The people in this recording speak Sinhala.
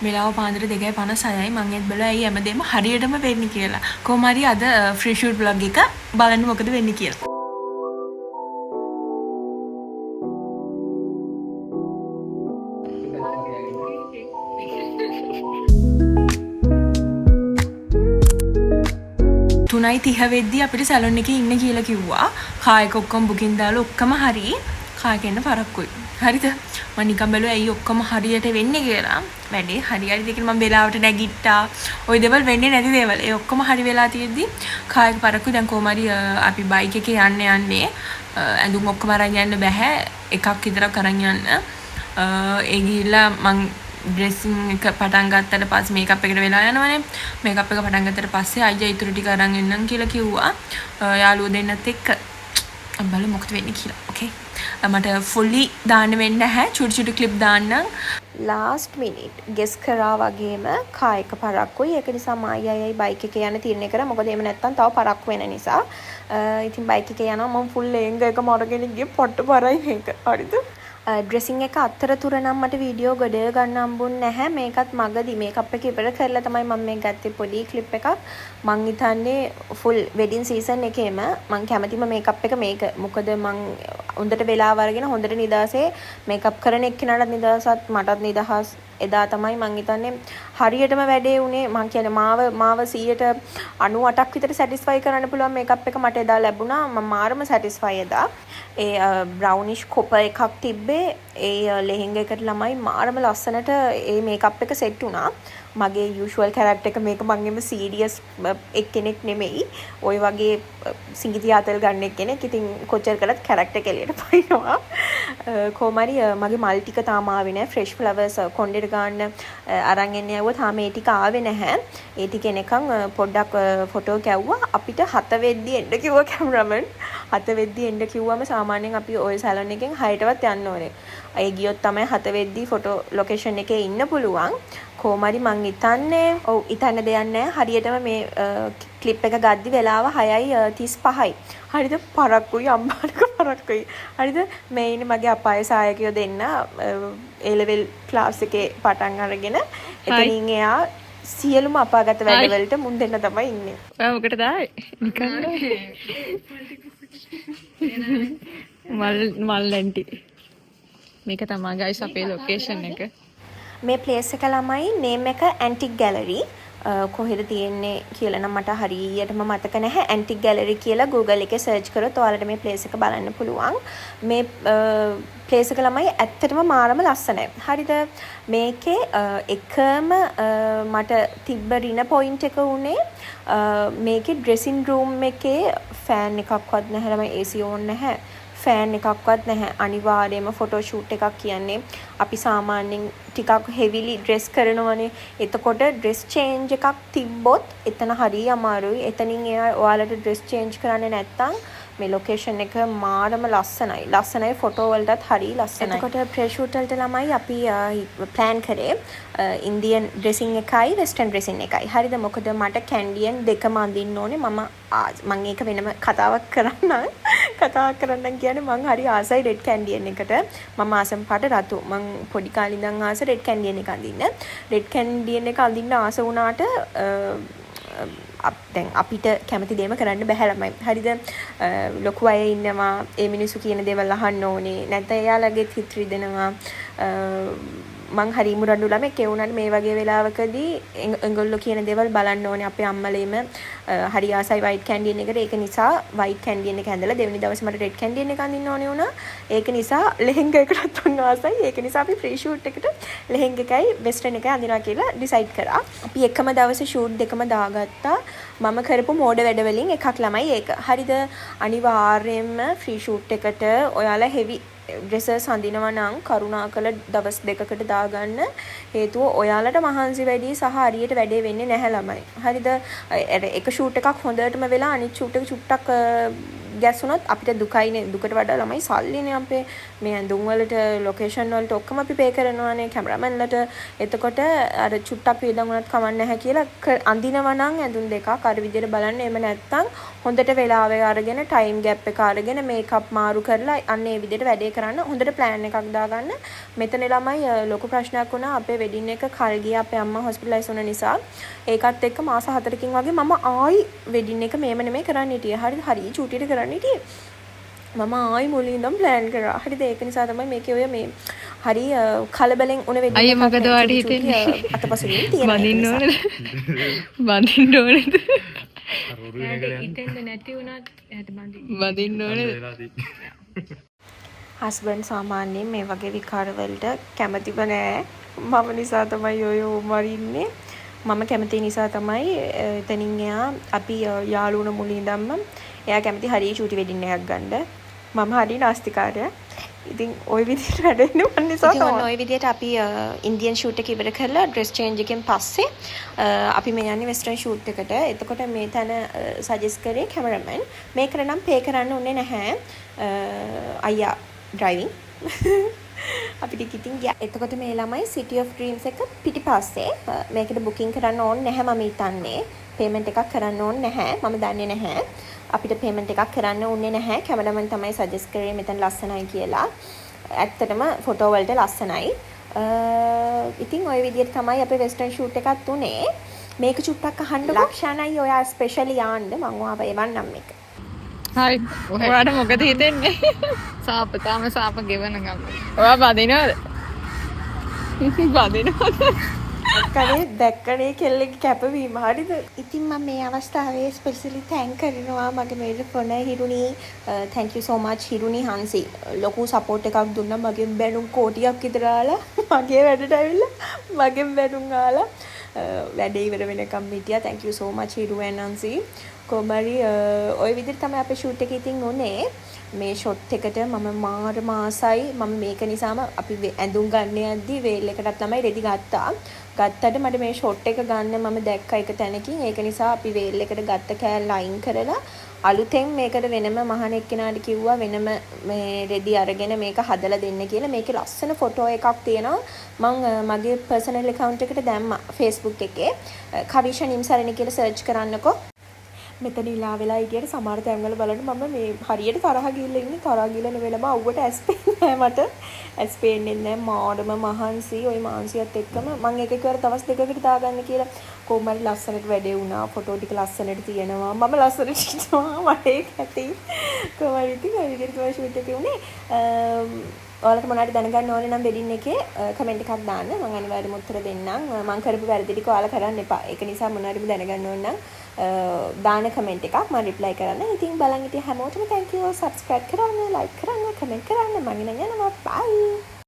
වෙලාව පාන්දර 2:56යි. මම ඒත් බැලුවා ඇයි හැමදේම හරියටම වෙන්නේ කියලා. කොහොම හරි අද ෆ්‍රී ෂූට් බ්ලොග් එක බලන්න මොකද වෙන්නේ කියලා. තුනයි 30 වෙද්දී අපිට සැලොන් එකේ ඉන්න කියලා කිව්වා. කායක ඔක්කොම බුකින් දාලා ඔක්කොම හරි. කායක එන්න පරක්කුයි. හරිද? මම නිකන් බැලුවා ඇයි ඔක්කොම හරියට වෙන්නේ කියලා. වැඩේ හරියට දෙකෙන් මම වෙලාවට නැගිට්ටා. ওই දේවල් වෙන්නේ නැති දේවල්. ඒ ඔක්කොම හරි වෙලා තියෙද්දි කායක පරක්කුයි. දැන් කොහොම හරි අපි බයික් එකේ යන්නේ. ඇඳුම් ඔක්කොම අරන් යන්න බෑ. එකක් විතරක් අරන් යන්න. ඒ ගිහිල්ලා මං ඩ්‍රෙසින් එක පටන් ගත්තට පස්සේ මේකප් එකට වෙලා යනවනේ. මේකප් එක පටන් ගත්තට පස්සේ අයියා ඊටු ටික අරන් එන්නම් කියලා කිව්වා. යාළුවෝ දෙන්නත් එක්ක බලමු මොකද වෙන්නේ කියලා. ඕකේ. මට ෆුල්ලි දාන්න වෙන්නේ නැහැ. චුටි චුටි ක්ලිප් දාන්නම්. ලාස්ට් මිනිට් ගෙස් කරා වගේම කායක පරක්කුයි. ඒක නිසා මායියයි බයික් එකේ යන තීරණය කරා. මොකද එහෙම නැත්තම් තව පරක්කු වෙන නිසා. ඉතින් බයික් එකේ යනවා මම ෆුල් ලේංග එක මරගෙන ගියේ පොට්ට පරයි මේක. හරිද? ඩ්‍රෙසින් එක අතරතුර නම් මට වීඩියෝ ගොඩ ගන්න හම්බුන්නේ නැහැ. මේකත් මගදී මේකප් එක ඉවර කරලා තමයි මම මේ ගත්තේ පොඩි ක්ලිප් එකක්. මං හිතන්නේ ෆුල් වෙඩින් සීසන් එකේම මං කැමතිම මේකප් එක මේක. මොකද මං හොඳට වෙලාව අරගෙන හොඳට නිදාසේ මේකප් කරන එක්කෙනාට නිදාසත් මටත් නිදහස්. එදා තමයි මං හිතන්නේ හරියටම වැඩේ උනේ. මං කියන්නේ මාව 98ක් විතර සැටිස්ෆයි කරන්න පුළුවන් මේකප් එක මට එදා ලැබුණා. මම මාරම සැටිස්ෆයි එදා. ඒ බ්‍රවුනිෂ් කොප එකක් තිබ්බේ. ඒ ලෙහෙංග එකට ළමයි මාරම ලස්සනට ඒ මේකප් එක සෙට් වුණා. මගේ යූෂුවල් කැරක්ටර් එක මේක මං එම සීරියස් එක්කෙනෙක් නෙමෙයි. ওই වගේ සිඟිති ආතල් ගන්න එක්කෙනෙක්. ඉතින් කොච්චර කළත් කැරක්ටර් එක එළියට පයින්නවා. කොහොම හරි මගේ මල් ටික තාම ආවේ නැහැ. ෆ්‍රෙෂ් ෆ්ලවර්ස් කොණ්ඩේට ගන්න අරන් එන්න යවුවා. තාම ඒ ටික ආවේ නැහැ. ඒ ටික එනකන් පොඩ්ඩක් ෆොටෝ කැව්වා. අපිට 7 වෙද්දි එන්න කිව්වා කැමරාමන්. 7 වෙද්දි එන්න කිව්වම සාමාන්‍යයෙන් අපි ওই සැලොන් එකෙන් 6ටවත් යන්න ඕනේ. ඒ ගියොත් තමයි 7 වෙද්දි ෆොටෝ ලොකේෂන් එකේ ඉන්න පුළුවන්. කොහොම හරි මං හිතන්නේ ඔව් හිතන්න දෙයක් නැහැ. හරියටම මේ ක්ලිප් එක ගද්දි වෙලාව 6:35යි. හරිද? පරක්කුයි අම්මාට පරක්කුයි. හරිද? මේ ඉන්නේ මගේ අපාය සහායකයෝ දෙන්න A level ක්ලාස් එකේ පටන් අරගෙන එතනින් එයා සියලුම අපාගත වැඩවලට මුන් දෙන්න තමයි ඉන්නේ. ඔයා මොකටද ආවේ? නිකන් මල් ඇන්ටි. මේක තමයි ගයිස් අපේ ලොකේෂන් එක. මේ ප්ලේස් එක ළමයි නේම් එක ඇන්ටික් ගැලරි. කොහෙද තියෙන්නේ කියලා නම් මට හරියටම මතක නැහැ. ඇන්ටික් ගැලරි කියලා Google එකේ සර්ච් කරොත් ඔයාලට මේ ප්ලේස් එක බලන්න පුළුවන්. මේ ප්ලේස් එක ළමයි ඇත්තටම මාරම ලස්සනයි. හරිද? මේකේ එකම මට තිබ්බ රින පොයින්ට් එක උනේ මේකේ ඩ්‍රෙසින් රූම් එකේ ෆෑන් එකක්වත් නැහැ ළමයි. AC ඕන් නැහැ. ෆෑන් එකක්වත් නැහැ. අනිවාර්යයෙන්ම ෆොටෝ ෂූට් එකක් කියන්නේ අපි සාමාන්‍යයෙන් ටිකක් හෙවිලි ඩ්‍රෙස් කරනවනේ. එතකොට ඩ්‍රෙස් චේන්ජ් එකක් තිබ්බොත් එතන හරිය අමාරුයි. එතනින් එයා ඔයාලට ඩ්‍රෙස් චේන්ජ් කරන්නේ නැත්තම් මේ ලොකේෂන් එක මාරම ලස්සනයි. ලස්සනයි ෆොටෝ වලටත් හරිය ලස්සනයි. එතකොට ප්‍රී ෂූට් වලට ළමයි අපි ප්ලෑන් කරේ ඉන්දියන් ඩ්‍රෙසින් එකයි වෙස්ටර්න් ඩ්‍රෙසින් එකයි. හරිද? මොකද මට කැන්ඩියන් දෙකම අඳින්න ඕනේ. මම ඒක වෙනම කතාවක් කරන්නම් කියන්නේ මං හරි ආසයි රෙඩ් කැන්ඩියන් එකට. මම ආසම පාට රතු. මං පොඩි කාලේ ඉඳන් ආස රෙඩ් කැන්ඩියන් එක අඳින්න. රෙඩ් කැන්ඩියන් එක අඳින්න ආස වුණාට දැන් අපිට කැමති දේම කරන්න බැහැ ළමයි. හරිද? ලොකු අය ඉන්නවා. ඒ මිනිස්සු කියන දේවල් අහන්න ඕනේ. නැත්නම් එයාලගේ හිත රිදෙනවා. මං හරි මුරණ්ඩු ළමෙක් ඒ වුණාට මේ වගේ වෙලාවකදී ඒගොල්ලෝ කියන දේවල් බලන්න ඕනේ. අපේ අම්මලේම හරි ආසයි වයිට් කැන්ඩියන් එකට. ඒක නිසා වයිට් කැන්ඩියන් එක ඇඳලා දෙවෙනි දවසේ මට රෙඩ් කැන්ඩියන් එක අඳින්න ඕනේ වුණා. ඒක නිසා ලෙහෙංගා එකටත් උන් ආසයි. ඒක නිසා අපි ෆ්‍රී ෂූට් එකට ලෙහෙංගා එකයි වෙස්ටර්න් එකයි අඳිනවා කියලා ඩිසයිඩ් කරා. අපි එකම දවසේ ෂූට් දෙකම දාගත්තා. මම කරපු මෝඩ වැඩ වලින් එකක් ළමයි ඒක. හරිද? අනිවාර්යයෙන්ම ෆ්‍රී ෂූට් එකට ඔයාලා හෙවි ඩ්‍රෙසස් අඳිනවා නම් කරුණාකර දවස් දෙකකට දාගන්න. හේතුව ඔයාලට මහන්සි වැඩි සහ හරියට වැඩේ වෙන්නේ නැහැ ළමයි. හරිද? එක ෂූට් එකක් හොඳටම වෙලා අනිත් ෂූට් එක චුට්ටක් ගැස්සුනොත් අපිට දුකයිනේ. දුකට වඩා ළමයි සල්ලිනේ අපේ මේ ඇඳුම් වලට ලොකේෂන් වලට ඔක්කොම අපි පේ කරනවානේ කැමරාමන්ලට. එතකොට අර චුට්ටක් වේදන් වුණත් කමක් නැහැ කියලා අඳිනවා නම් ඇඳුම් දෙකක් අර විදිහට බලන්න. එහෙම නැත්තම් හොඳට වෙලාවෙ අරගෙන ටයිම් ගැප් එක අරගෙන මේකප් මාරු කරලා අන්න ඒ විදිහට වැඩේ කරන්න. හොඳට ප්ලෑන් එකක් දාගන්න. මෙතන ළමයි ලොකු ප්‍රශ්නයක් වුණා. අපේ වෙඩින් එක කල් ගියා. අපේ අම්මා හොස්පිටලයිස් වුණ නිසා. ඒකත් එක්ක මාස 4කින් වගේ මම ආයි වෙඩින් එක මේම නෙමෙයි කරන්න හිටියේ. හරි චූටියට කරන්න හිටියේ. මම ආයි මුලින් ඉඳන් ප්ලෑන් කරා. හරිද? ඒක නිසා තමයි මේකේ ඔය මේ හරි කලබලෙන් උන වෙඩින් අයියා මොකද වාඩි හිටින්නේ? අතපසුලින් තියෙන. බඳින්න ඕනද? බඳින්න ඕනද? ඉතින් නැති වුණත් එයාට බඳින්න ඕනද? හස්බන්ඩ් සාමාන්‍යයෙන් මේ වගේ විකාර වලට කැමතිව නෑ. මම නිසා තමයි ඔය මරින්නේ. මම කැමති නිසා තමයි එතනින් එයා අපි යාළු වුණ මුලින් ඉඳන්ම එයා කැමති හරිය චූටි වෙඩින් එකක් ගන්න. මම හරිය නාස්තිකාරයා. ඉතින් ওই විදිහට වැඩෙන්නේ මන් නිසා තමයි. ඉතින් ওই විදිහට අපි ඉන්දියන් ෂූට් එක ඉවර කරලා ඩ්‍රෙස් චේන්ජ් එකෙන් පස්සේ අපි මේ යන්නේ වෙස්ටර්න් ෂූට් එකට. එතකොට මේ තැන සජෙස්ට් කරේ කැමරාමන්. මේකට නම් පේ කරන්න උනේ නැහැ. අයියා ඩ්‍රයිවිං අපිට ඉතින් ගියා. එතකොට මේ ළමයි City of Dreams එක පිටිපස්සේ මේකට බුකින් කරන්න ඕනේ නැහැ මම හිතන්නේ. පේමන්ට් එකක් කරන්න ඕනේ නැහැ. මම දන්නේ නැහැ. අපිට පේමන්ට් එකක් කරන්න උන්නේ නැහැ. කැමරාමන් තමයි සජෙස්ට් කරේ මෙතන ලස්සනයි කියලා. ඇත්තටම ෆොටෝ වලට ලස්සනයි. ඉතින් ওই විදිහට තමයි අපේ වෙස්ටර්න් ෂූට් එකත් උනේ. මේක චුට්ටක් අහන්න ලක්ෂණයි ඔයා ස්පෙෂලි යන්න මම ඔයාව එවන්නම් මේක. හරි. ඔයාට මොකද හිතෙන්නේ? තාම සාප ගෙවන ගම. ඔයා බඳිනවද? බඳිනවද? කනේ දැක්කනේ කෙල්ලගේ කැපවීම හරිද? ඉතින් මම මේ අවස්ථාවේ ස්පෙෂලි තෑන්ක් කරනවා මගේ මේට ෆොන Hiruni. thank you so much Hiruni හන්සි. ලොකු සපෝට් එකක් දුන්නා. මගෙන් බැනුම් කෝටියක් විතර ආලා මගේ වැඩට ඇවිල්ලා මගෙන් බැනුම් ආලා වැඩේ ඉවර වෙනකම් හිටියා. thank you so much Hiru and හන්සි. කොමරි ওই විදිහට තමයි අපේ ෂූට් එක ඉතින් උනේ. මේ ෂොට් එකට මම මාර මාසයි. මම මේක නිසාම අපි ඇඳුම් ගන්න යද්දි වේල් එකටත් ළමයි රෙදි ගත්තා. ගත්තට මට මේ ෂොට් එක ගන්න මම දැක්ක එක තැනකින්. ඒක නිසා අපි වේල් එකට ගත්ත කෑල්ල අයින් කරලා අලුතෙන් මේකට වෙනම මහන එක්කෙනාට කිව්වා වෙනම මේ රෙදි අරගෙන මේක හදලා දෙන්න කියලා. මේකේ ලස්සන ෆොටෝ එකක් තියෙනවා. මම මගේ පර්සනල් account එකට දැම්මා Facebook එකේ. කවිෂා නිම්සරණි කියලා සර්ච් කරන්නකෝ. මෙතන ඉලා වෙලා හිටියට සමහර තැන්වල බලන්න මම මේ හරියට තරහ ගිහිල්ලා ඉන්නේ. තරහ ගිහලා නෙවෙලම අවුවට ඇස් පේන්නේ නැහැ මට. ඇස් පේන්නේ නැහැ. මාඩම මහන්සි. ওই මාන්සියත් එක්කම මම එක එකවර දවස් දෙකකට දාගන්න කියලා කොහොම හරි ලස්සනට වැඩේ වුණා. ෆොටෝ ටික ලස්සනට තියෙනවා. මම ලස්සනට හිටනවා. මට ඒක ඇති. කොහොම හරි ඉතින් ඔය විදිහට තමයි ෂූට් එකේ උනේ. ඔයාලට මොනවද දැනගන්න ඕනේ නම් වෙඩින් එකේ කමෙන්ට් එකක් දාන්න. මම අනිවාර්යයෙන්ම උත්තර දෙන්නම්. මම කරපු වැරදි ටික ඔයාලා කරන්න එපා. ඒක නිසා මොනවද දැනගන්න ඕන නම් දාන කමෙන්ට් එකක් මම රිප්ලයි කරන්න. ඉතින් බලන් හිටිය හැමෝටම thank you. subscribe කරන්න, like කරන්න, comment කරන්න. මම ඉන්න යනවා. bye.